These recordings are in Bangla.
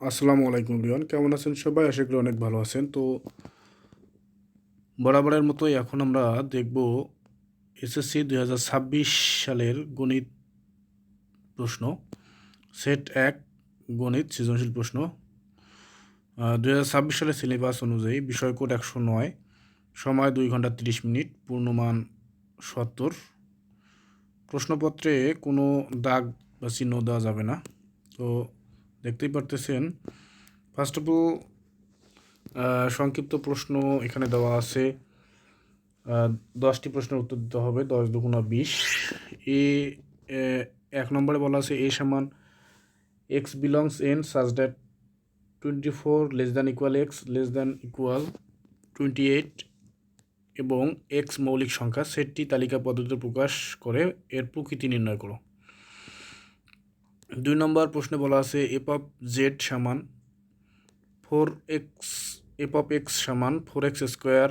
আসসালামু আলাইকুম এভরিওয়ান, কেমন আছেন সবাই? আশা করি অনেক ভালো আছেন। তো বরাবরের মতোই এখন আমরা দেখব এসএসসি 2026 সালের গণিত প্রশ্ন, সেট 1 গণিত সৃজনশীল প্রশ্ন। 2026 সালের সিলেবাস অনুযায়ী বিষয় কোড 109, সময় 2 ঘন্টা 30 মিনিট, পূর্ণমান 70। প্রশ্নপত্রে কোনো দাগ বা চিহ্ন দেওয়া যাবে না। তো দেখতেই পারতেছেন, ফার্স্ট অফ অল সংক্ষিপ্ত প্রশ্ন এখানে দেওয়া আছে। 10টি প্রশ্নের উত্তর দিতে হবে, 10 দুগুণা 20। এ 1 নম্বরে বলা আছে এ সমান x belongs N such that 24 less than equal x less than equal 28 এবং এক্স মৌলিক সংখ্যা, সেটটি তালিকা পদ্ধতিতে প্রকাশ করে এর প্রকৃতি নির্ণয় করো। 2 নম্বর প্রশ্নে বলা আছে এফ অফ জেড সমান 4x, এফ অফ এক্স সমান 4x square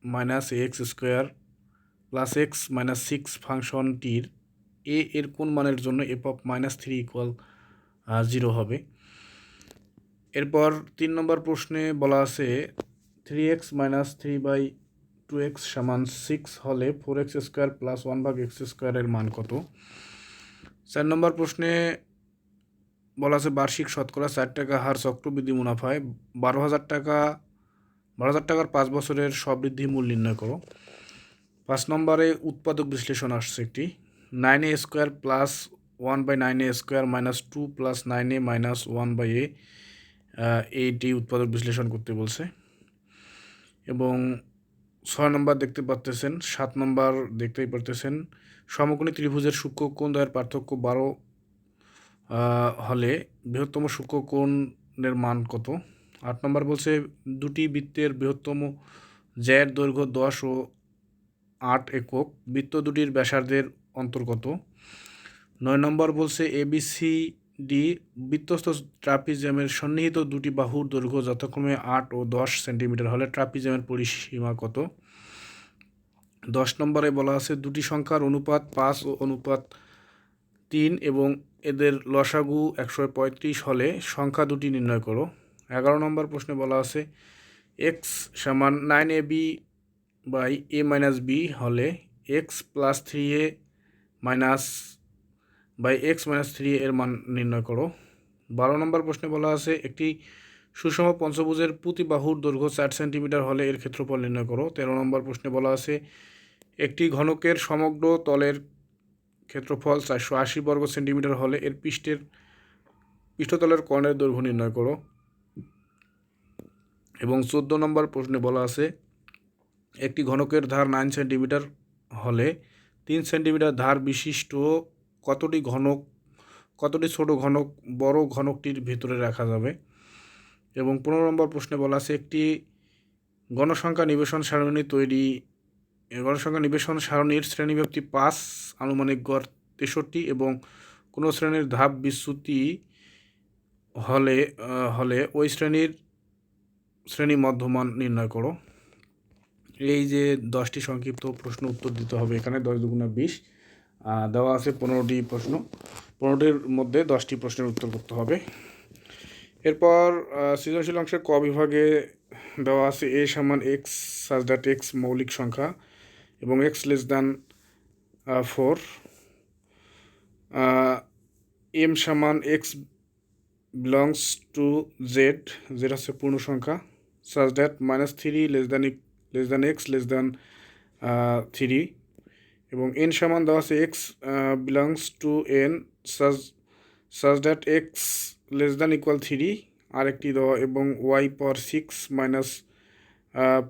minus x square plus x minus 6 ফাংশনটির এর কোন মানের জন্য এফ অফ -3 ইকুয়াল 0 হবে। এরপর 3 নম্বর প্রশ্নে বলা আছে 3x মাইনাস 3/2x সমান 6 হলে 4x স্কোয়ার প্লাস 1/x স্কোয়ারের মান কত। 4 নম্বর প্রশ্নে বলা আছে বার্ষিক শতকরা 4 টাকা হার চক্রবৃদ্ধি মুনাফায় 12,000 টাকার 5 বছরের সবৃদ্ধি মূল নির্ণয় করো। 5 নম্বরে উৎপাদক বিশ্লেষণ আসছে একটি 9a square plus 1/9a square minus 2 plus 9a minus 1/a, এইটি উৎপাদক বিশ্লেষণ করতে বলছে। এবং 6 নম্বর দেখতে পারতেছেন, 7 নম্বর দেখতেই পারতেছেন সমকোণী ত্রিভুজের সূক্ষ্মকোণ দ্বয়ের পার্থক্য 12 হলে বৃহত্তম সূক্ষ্মকোণের মান কত। 8 নম্বর বলছে দুটি বৃত্তের বৃহত্তম জ্যায়ের দৈর্ঘ্য 10 ও 8 একক, বৃত্ত দুটির ব্যাসার্ধের অন্তর্গত। 9 নম্বর বলছে ABCD বৃত্তস্থ ট্রাপিজিয়ামের সন্নিহিত দুটি বাহুর দৈর্ঘ্য যথাক্রমে 8 ও 10 সেন্টিমিটার হলে ট্রাপিজিয়ামের পরিসীমা কত। 10 নম্বরে বলা আছে দুটি সংখ্যার অনুপাত 5 ও অনুপাত 3 এবং এদের লসাগু 135 হলে সংখ্যা দুটি নির্ণয় করো। 11 নম্বর প্রশ্নে বলা আছে এক্স সমান 9ab by a minus B হলে X plus 3a minus by X minus 3a এর মান নির্ণয় করো। 12 নম্বর প্রশ্নে বলা আছে একটি সুষম পঞ্চভুজের প্রতি বাহুর দৈর্ঘ্য 4 সেন্টিমিটার হলে এর ক্ষেত্রফল নির্ণয় করো। 13 নম্বর প্রশ্নে বলা আছে একটি ঘনকের সমগ্র তলের ক্ষেত্রফল 480 বর্গ সেন্টিমিটার হলে এর পৃষ্ঠতলের কর্ণের দৈর্ঘ্য নির্ণয় করো। এবং 14 নম্বর প্রশ্নে বলা আছে একটি ঘনকের ধার 9 সেন্টিমিটার হলে 3 সেন্টিমিটার ধার বিশিষ্ট কতটি ছোট ঘনক বড় ঘনকটির ভিতরে রাখা যাবে। এবং 15 নম্বর প্রশ্নে বলা আছে একটি গণসংখ্যা নিবেশন সারণীর শ্রেণীব্যাপ্তি 5, আনুমানিক গড় 63 এবং কোনো শ্রেণীর ধাপ বিচ্যুতি হলে ওই শ্রেণী মধ্যমান নির্ণয় করো। এই যে 10টি সংক্ষিপ্ত প্রশ্ন উত্তর দিতে হবে এখানে 10 দুগুণা 20 দেওয়া আছে 15টি প্রশ্ন, 15টির মধ্যে 10টি প্রশ্নের উত্তর করতে হবে। এরপর সৃজনশীল অংশের ক বিভাগে দেওয়া আছে এ সমান এক্স সাচ দ্যাট এক্স মৌলিক সংখ্যা এবং এক্স লেস দ্যান 4, এম সমান x belongs to Z, Z হচ্ছে পূর্ণ সংখ্যা, such that -3 less than x less than 3 এবং এন সমান দেওয়া আছে x belongs to N such that x less than equal 3 আরেকটি দেওয়া এবং ওয়াই পাওয়ার 6 মাইনাস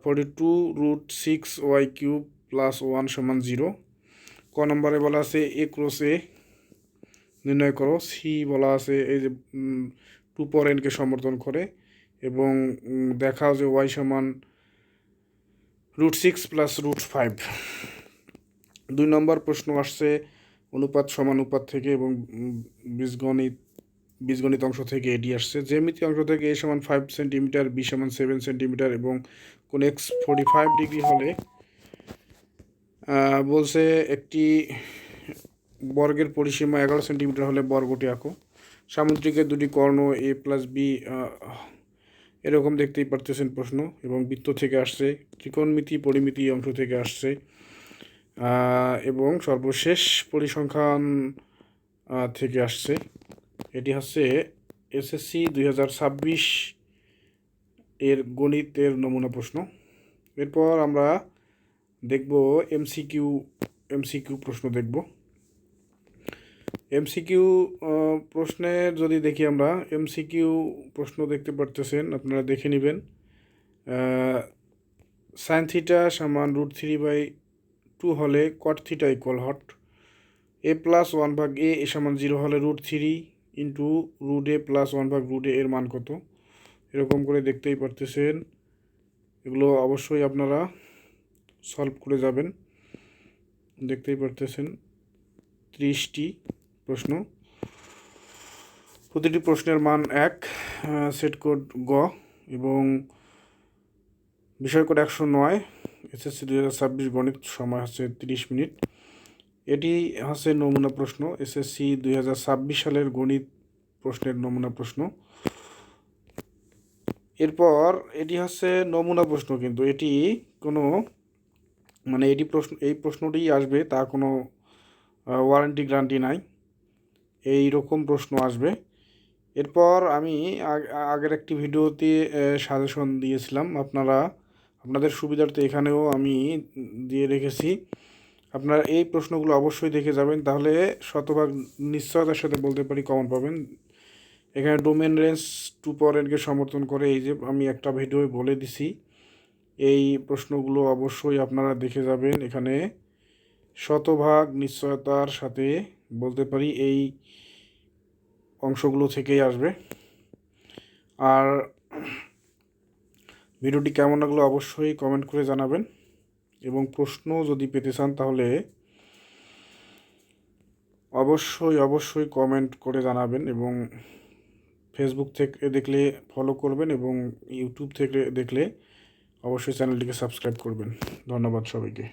42√6y³ প্লাস 1 সমান 0। ক নম্বরে বলা আছে এ ক্রস এ নির্ণয় করো। সি বলা আছে এই যে 2 পর এনকে সমর্থন করে এবং দেখাও যে ওয়াই সমান √6 প্লাস √5। 2 নম্বর প্রশ্ন আসছে অনুপাত সমানুপাত থেকে এবং বীজগণিত অংশ থেকে এটি আসছে জ্যামিতি অংশ থেকে এ সমান 5 সেন্টিমিটার, বি সমান 7 সেন্টিমিটার এবং কোন এক্স 45 ডিগ্রি হলে বলছে একটি বর্গের পরিসীমা 11 সেন্টিমিটার হলে বর্গটি আঁকো। সামুদ্রিকের দুটি কর্ণ A+B এরকম দেখতেই পারতেছেন প্রশ্ন, এবং বৃত্ত থেকে আসছে, ত্রিকোণমিতি পরিমিতি অংশ থেকে আসছে, এবং সর্বশেষ পরিসংখ্যান থেকে আসছে। এটি হচ্ছে এসএসসি 2026 এর গণিতের নমুনা প্রশ্ন। এরপর আমরা দেখব এমসিকিউ প্রশ্ন দেখব। এমসিকিউ প্রশ্নের যদি দেখি আমরা, এমসিকিউ প্রশ্ন দেখতে পারতেছেন, আপনারা দেখে নেবেন। সাইন থিটা সমান √3/2 হলে কট থিটা ইকুয়াল হট। A+1/a সমান 0 হলে √3 ইন্টু √a+1/√a এর মান কত? এরকম করে দেখতেই পারতেছেন। এগুলো অবশ্যই আপনারা সলভ করে যাবেন। দেখতেই পারতেছেন 30টি প্রশ্ন, প্রতিটি প্রশ্নের মান 1, সেট কোড গ, এবং বিষয় কোড 109। এসএসসি 2026 গণিত, সময় হচ্ছে 30 মিনিট। এটি হচ্ছে নমুনা প্রশ্ন, এসএসসি 2026 সালের গণিত প্রশ্নের নমুনা প্রশ্ন। এরপর এটি হচ্ছে নমুনা প্রশ্ন, কিন্তু এটি কোনো এই প্রশ্নটি আসবে তা কোনো ওয়ারেন্টি গ্যারান্টি নাই, এই রকম প্রশ্ন আসবে। এরপর আমি আগের একটি ভিডিওতে সাজেশন দিয়েছিলাম, আপনাদের সুবিধার্থে এখানেও আমি দিয়ে রেখেছি। আপনারা এই প্রশ্নগুলো অবশ্যই দেখে যাবেন, তাহলে শতভাগ নিশ্চয়তার সাথে বলতে পারি কমন পাবেন। এখানে ডোমেন রেঞ্জ 2 পাওয়ার nকে সমর্থন করে, এই যে আমি একটা ভিডিও বলে দিছি। এই প্রশ্নগুলো অবশ্যই আপনারা দেখে যাবেন, এখানে শতভাগ নিশ্চয়তার সাথে বলতে পারি এই অংশগুলো থেকেই আসবে। আর ভিডিওটি কেমন লাগলো অবশ্যই কমেন্ট করে জানাবেন, এবং প্রশ্ন যদি পেতে চান তাহলে অবশ্যই কমেন্ট করে জানাবেন, এবং ফেসবুক থেকে দেখলে ফলো করবেন, এবং ইউটিউব থেকে দেখলে অবশ্যই চ্যানেলটিকে সাবস্ক্রাইব করবেন। ধন্যবাদ সবাইকে।